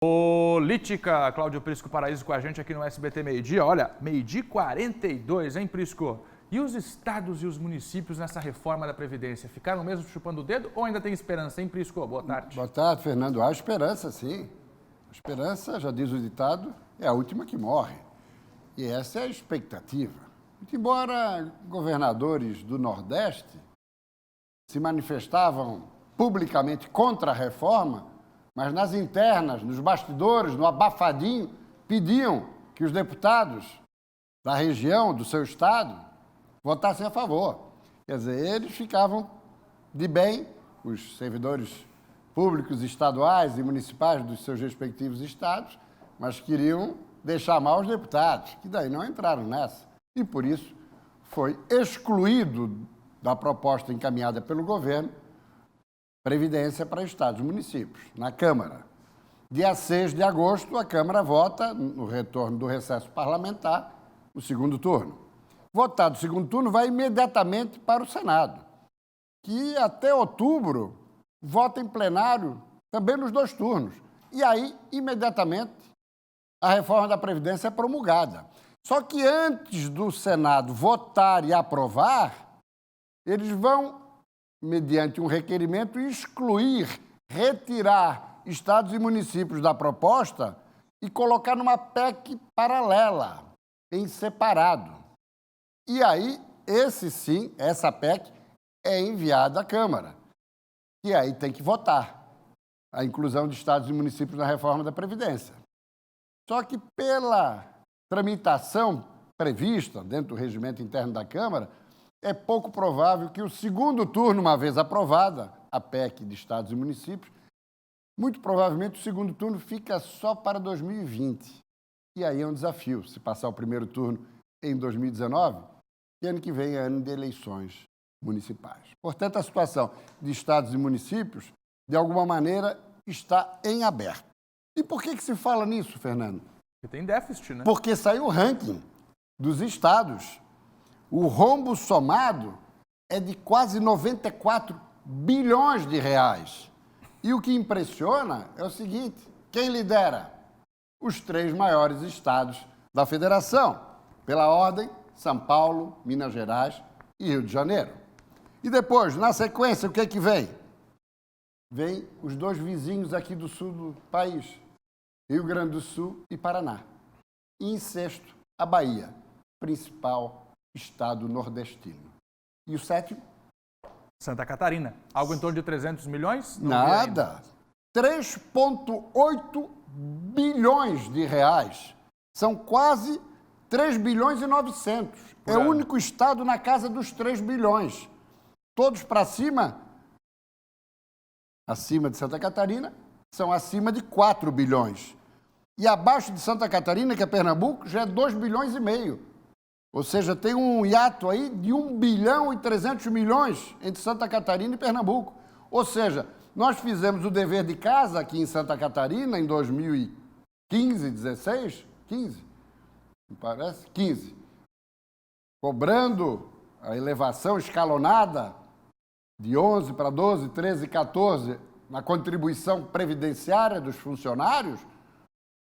Política, Cláudio Prisco Paraíso com a gente aqui no SBT Meio-Dia. Olha, meio-dia 42, hein, Prisco? E os estados e os municípios nessa reforma da Previdência? Ficaram mesmo chupando o dedo ou ainda tem esperança, hein, Prisco? Boa tarde. Boa tarde, Fernando. Há esperança, sim. A esperança, já diz o ditado, é a última que morre. E essa é a expectativa. Muito embora governadores do Nordeste se manifestavam publicamente contra a reforma, mas nas internas, nos bastidores, no abafadinho, pediam que os deputados da região, do seu estado, votassem a favor. Quer dizer, eles ficavam de bem, os servidores públicos estaduais e municipais dos seus respectivos estados, mas queriam deixar mal os deputados, que daí não entraram nessa. E por isso foi excluído da proposta encaminhada pelo governo Previdência para estados e municípios, na Câmara. Dia 6 de agosto, a Câmara vota, no retorno do recesso parlamentar, o segundo turno. Votado o segundo turno, vai imediatamente para o Senado, que até outubro vota em plenário também nos 2 turnos. E aí, imediatamente, a reforma da Previdência é promulgada. Só que antes do Senado votar e aprovar, eles vão, mediante um requerimento, excluir, retirar estados e municípios da proposta e colocar numa PEC paralela, em separado. E aí, essa PEC é enviada à Câmara. E aí tem que votar a inclusão de estados e municípios na reforma da Previdência. Só que pela tramitação prevista dentro do regimento interno da Câmara, é pouco provável que o segundo turno, uma vez aprovada, a PEC de estados e municípios, muito provavelmente o segundo turno fica só para 2020. E aí é um desafio, se passar o primeiro turno em 2019, e ano que vem é ano de eleições municipais. Portanto, a situação de estados e municípios, de alguma maneira, está em aberto. E por que se fala nisso, Fernando? Porque tem déficit, né? Porque saiu o ranking dos estados. O rombo somado é de quase 94 bilhões de reais. E o que impressiona é o seguinte: quem lidera? Os 3 maiores estados da federação. Pela ordem, São Paulo, Minas Gerais e Rio de Janeiro. E depois, na sequência, o que é que vem? Vem os 2 vizinhos aqui do sul do país, Rio Grande do Sul e Paraná. E em sexto, a Bahia, principal estado nordestino. E o 7º? Santa Catarina. Algo em torno de 300 milhões? Nada. 3,8 bilhões de reais. São quase 3 bilhões e 900. É o único estado na casa dos 3 bilhões. Todos para cima, acima de Santa Catarina, são acima de 4 bilhões. E abaixo de Santa Catarina, que é Pernambuco, já é 2 bilhões e meio. Ou seja, tem um hiato aí de 1 bilhão e 300 milhões entre Santa Catarina e Pernambuco. Ou seja, nós fizemos o dever de casa aqui em Santa Catarina em 2015, 16, 15, me parece, 15, cobrando a elevação escalonada de 11 para 12, 13, 14 na contribuição previdenciária dos funcionários,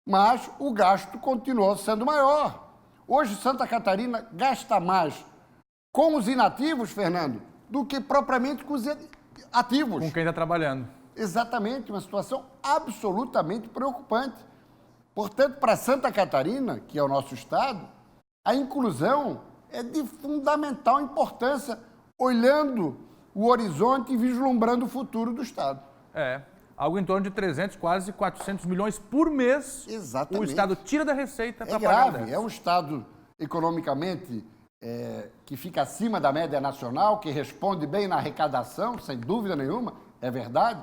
mas o gasto continuou sendo maior. Hoje, Santa Catarina gasta mais com os inativos, Fernando, do que propriamente com os ativos. Com quem está trabalhando. Exatamente, uma situação absolutamente preocupante. Portanto, para Santa Catarina, que é o nosso estado, a inclusão é de fundamental importância, olhando o horizonte e vislumbrando o futuro do estado. Algo em torno de 300, quase 400 milhões por mês. Exatamente. O estado tira da receita para pagar. É grave, é um estado economicamente que fica acima da média nacional, que responde bem na arrecadação, sem dúvida nenhuma, é verdade.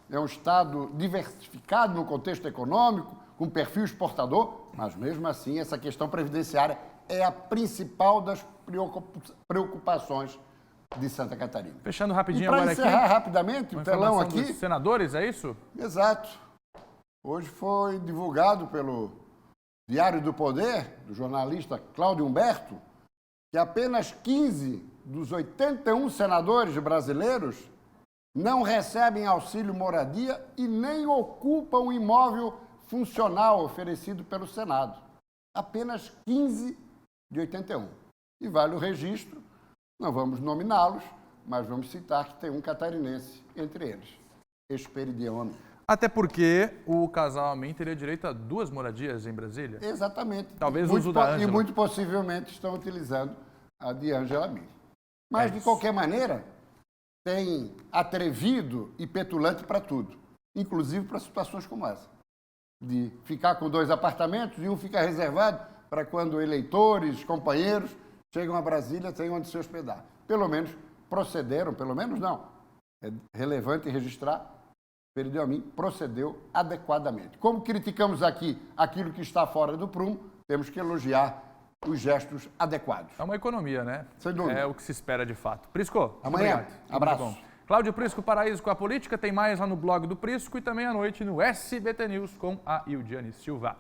É um estado diversificado no contexto econômico, com perfil exportador, mas mesmo assim essa questão previdenciária é a principal das preocupações de Santa Catarina. Fechando rapidinho agora aqui. Para encerrar rapidamente o telão aqui. Dos senadores, é isso? Exato. Hoje foi divulgado pelo Diário do Poder, do jornalista Cláudio Humberto, que apenas 15 dos 81 senadores brasileiros não recebem auxílio moradia e nem ocupam imóvel funcional oferecido pelo Senado. Apenas 15 de 81. E vale o registro, não vamos nominá-los, mas vamos citar que tem um catarinense entre eles, Esperidione. Até porque o casal Amin teria direito a 2 moradias em Brasília. Exatamente. Talvez o uso da Ângela. E muito possivelmente estão utilizando a de Ângela Amin. Mas, de qualquer maneira, tem atrevido e petulante para tudo, inclusive para situações como essa. De ficar com 2 apartamentos e um fica reservado para quando eleitores, companheiros, chegam a Brasília, têm onde se hospedar. Pelo menos procederam, pelo menos não. É relevante registrar, Esperidione procedeu adequadamente. Como criticamos aqui aquilo que está fora do prumo, temos que elogiar os gestos adequados. É uma economia, né? Sem dúvida. É o que se espera de fato. Prisco, amanhã. obrigado. Abraço. Muito bom. Cláudio Prisco, Paraíso com a Política, tem mais lá no blog do Prisco e também à noite no SBT News com a Ildiane Silva.